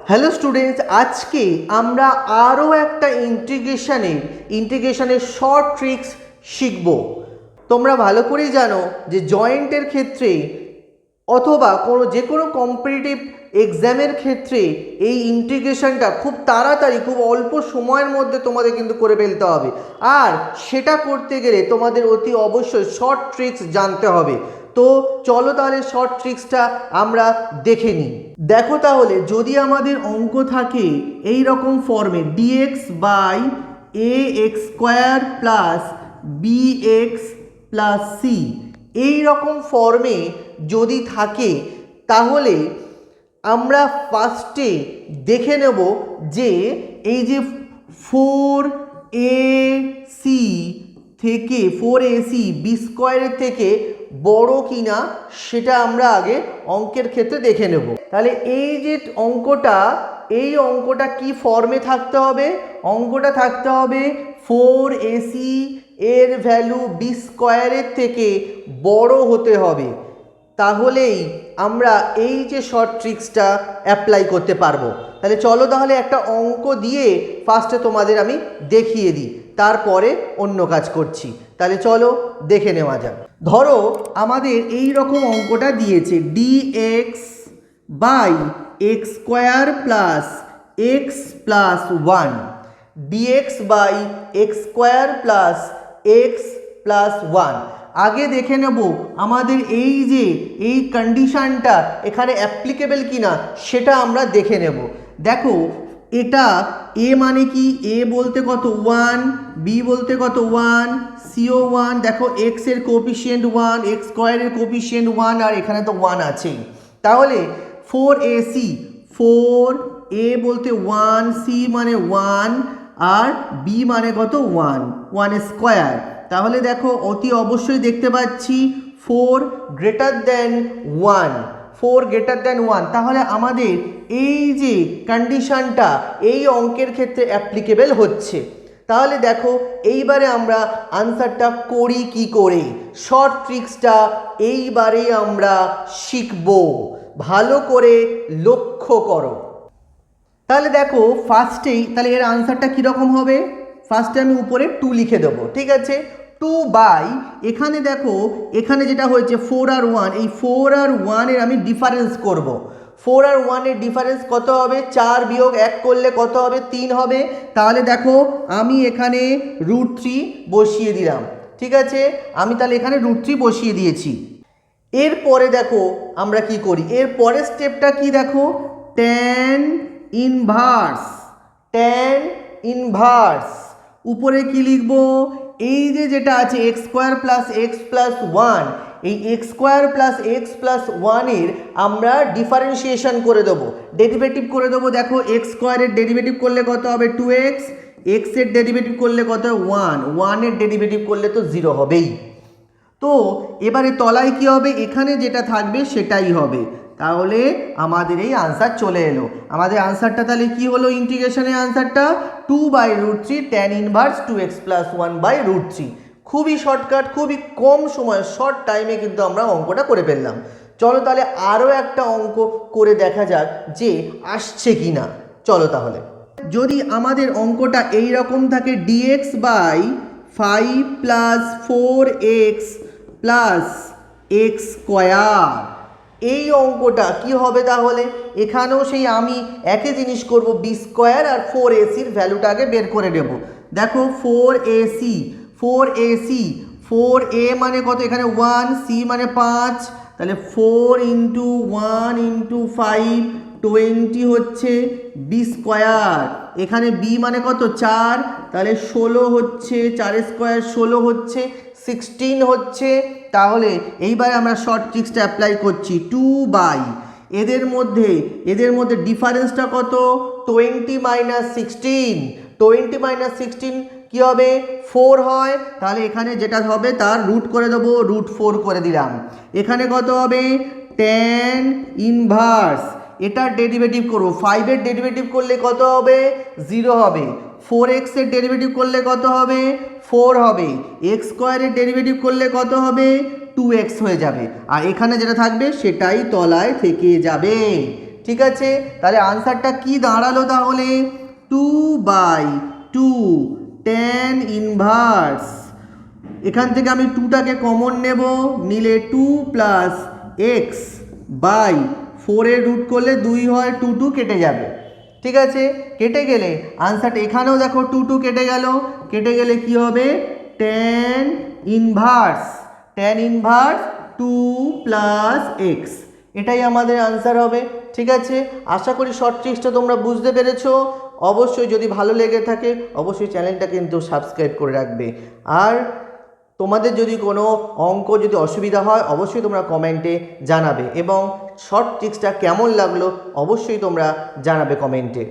Hello students, আজকে আমরা আরও একটা ইন্টিগ্রেশনের শর্ট ট্রিক্স শিখব। তোমরা ভালো করেই জানো যে জয়েন্টের ক্ষেত্রে অথবা যে কোনো কম্পিটিটিভ এক্সামের ক্ষেত্রে এই ইন্টিগ্রেশনটা খুব তাড়াতাড়ি খুব অল্প সময়ের মধ্যে তোমাদের কিন্তু করে ফেলতে হবে। আর সেটা করতে গেলে তোমাদের অতি অবশ্যই শর্ট ট্রিক্স জানতে হবে। তো চলো তাহলে শর্ট ট্রিক্সটা আমরা দেখে নিই। দেখো তাহলে, যদি আমাদের অঙ্ক থাকে এই রকম ফর্মে d x by a x square plus b x plus c, এই রকম ফর্মে যদি থাকে তাহলে আমরা ফার্স্টে দেখে নেব যে এই যে 4ac থেকে 4ac বি স্কোয়ারের থেকে বড় কিনা সেটা আমরা আগে অঙ্কের ক্ষেত্রে দেখে নেব। তাহলে এই যে অঙ্কটা কি ফর্মে থাকতে হবে? অঙ্কটা থাকতে হবে 4ac এর ভ্যালু বি স্কোয়ারের থেকে বড় হতে হবে, তাহলেই আমরা এই যে শর্ট ট্রিক্সটা অ্যাপ্লাই করতে পারবো। তাহলে চলো তাহলে একটা অঙ্ক দিয়ে ফার্স্টে তোমাদের আমি দেখিয়ে দিই, তারপরে অন্য কাজ করছি। তাহলে চলো দেখে নেওয়া যাক। ধরো আমাদের এই রকম অঙ্কটা দিয়েছে d x by x square plus x plus 1, d x by x square plus x plus 1। আগে দেখে নেব আমাদের এই কন্ডিশনটা এখানে অ্যাপ্লিকেবল কিনা সেটা আমরা দেখে নেব। দেখো এটা এ মানে কি? এ বলতে কত 1, বি বলতে কত 1, সিও 1। দেখো এক্স এর কোএফিসিয়েন্ট 1, এক্স স্কোয়ারের কোএফিসিয়েন্ট 1, আর এখানে তো 1 আছেই। তাহলে 4ac, 4 এ বলতে 1, সি মানে 1, আর বি মানে কত 1 স্কোয়ার। তাহলে দেখো অতি অবশ্যই দেখতে পাচ্ছি 4 গ্রেটার দেন 1, তাহলে আমাদের এই যে কন্ডিশনটা এই অঙ্কের ক্ষেত্রে অ্যাপ্লিকেবল হচ্ছে। তাহলে দেখো এইবারে আমরা আনসারটা করি কি করে, শর্ট ট্রিক্সটা এইবারে আমরা শিখব। ভালো করে লক্ষ্য করো। তাহলে দেখো ফার্স্টেই তাহলে এর আনসারটা কীরকম হবে? ফার্স্টে আমি উপরে 2 লিখে দেবো, ঠিক আছে? 2 বাই এখানে দেখো এখানে যেটা হয়েছে 4 আর 1, এই 4 আর 1 এর আমি ডিফারেন্স করব। 4 আর 1 এর ডিফারেন্স কত হবে? 4 বিয়োগ 1 করলে কত হবে? 3 হবে। তাহলে দেখো আমি এখানে √3 বসিয়ে দিলাম, ঠিক আছে? আমি তাহলে এখানে √3 বসিয়ে দিয়েছি। এরপরে দেখো আমরা কি করি, এর পরের স্টেপটা কি দেখো, tan ইনভার্স। উপরে কি লিখব? এই যেটা আছে x square plus x plus 1, এই x square plus x plus 1 এর আমরা ডিফারেন্সিয়েশন করে দেবো, ডেরিভেটিভ করে দেবো। দেখো এক্স স্কোয়ারের ডেরিভেটিভ করলে কত হবে? 2x, এক্স এর ডেরিভেটিভ করলে কত? 1 এর ডেরিভেটিভ করলে তো 0 হবেই। তো এবারে তলায় কি হবে? এখানে যেটা থাকবে সেটাই হবে। তাহলে আমাদের এই আনসার চলে এলো। আমাদের আনসারটা তাহলে কি হলো? ইন্টিগ্রেশনের আনসারটা 2/√3 tan ইনভার্স 2x প্লাস 1/√3। খুবই শর্টকাট, খুবই কম সময়, শর্ট টাইমে কিন্তু আমরা অঙ্কটা করে ফেললাম। চলো তাহলে আরও একটা অঙ্ক করে দেখা যাক যে আসছে কি না। চলো তাহলে, যদি আমাদের অঙ্কটা এই রকম থাকে d x by 5 plus 4x plus x square, এই অঙ্কটা কি হবে? তাহলে এখানেও সেই আমি একই জিনিস করব, বি স্কোয়ার আর 4ac-র ভ্যালুটাকে বের করে নেব। দেখো 4ac, 4a মানে কত? এখানে 1, সি মানে 5, তাহলে 4 × 1 × 5 20 হচ্ছে বি স্কোয়ার। এখানে বি মানে কত? 4, তাহলে 16 হচ্ছে, 4 স্কোয়ার 16 হচ্ছে, 16 হচ্ছে। তাহলে এইবার আমরা শর্ট ট্রিক্সটা অ্যাপ্লাই করছি। 2 বাই এদের মধ্যে ডিফারেন্সটা কত? 20 - 16, 20 - 16 কি হবে? 4 হয়। তাহলে এখানে যেটা হবে তার রুট করে দেবো, √4 করে দিলাম। এখানে কত হবে? tan ইনভার্স, এটার ডেরিভেটিভ করব। 5 এর ডেরিভেটিভ করলে কত হবে? 0 হবে। 4x এর ডেরিভেটিভ করলে কত হবে? 4 হবে। এক্স স্কোয়ারের ডেরিভেটিভ করলে কত হবে? 2x হয়ে যাবে। আর এখানে যেটা থাকবে সেটাই তলায় থেকে যাবে, ঠিক আছে, তাহলে আনসারটা কি দাঁড়ালো তাহলে? 2/2 tan ইনভার্স, এখান থেকে আমি 2টাকে কমন নেব, নিলে 2 প্লাস এক্স বাই 4-এর রুট করলে 2 হয়, 2 কেটে যাবে। ঠিক আছে, কেটে গেলে আনসারটা এখানেও দেখো 2 কেটে গেল, কেটে গেলে কি হবে? tan ইনভার্স 2 প্লাস এক্স, এটাই আমাদের আনসার হবে। ঠিক আছে, আশা করি শর্ট ট্রিক্সটা তোমরা বুঝতে পেরেছো। অবশ্যই যদি ভালো লেগে থাকে অবশ্যই চ্যানেলটা কিন্তু সাবস্ক্রাইব করে রাখবে। আর তোমাদের যদি কোনো অঙ্ক যদি অসুবিধা হয় অবশ্যই তোমরা কমেন্টে জানাবে, এবং শর্ট ট্রিক্সটা কেমন লাগলো অবশ্যই তোমরা জানাবে কমেন্টে।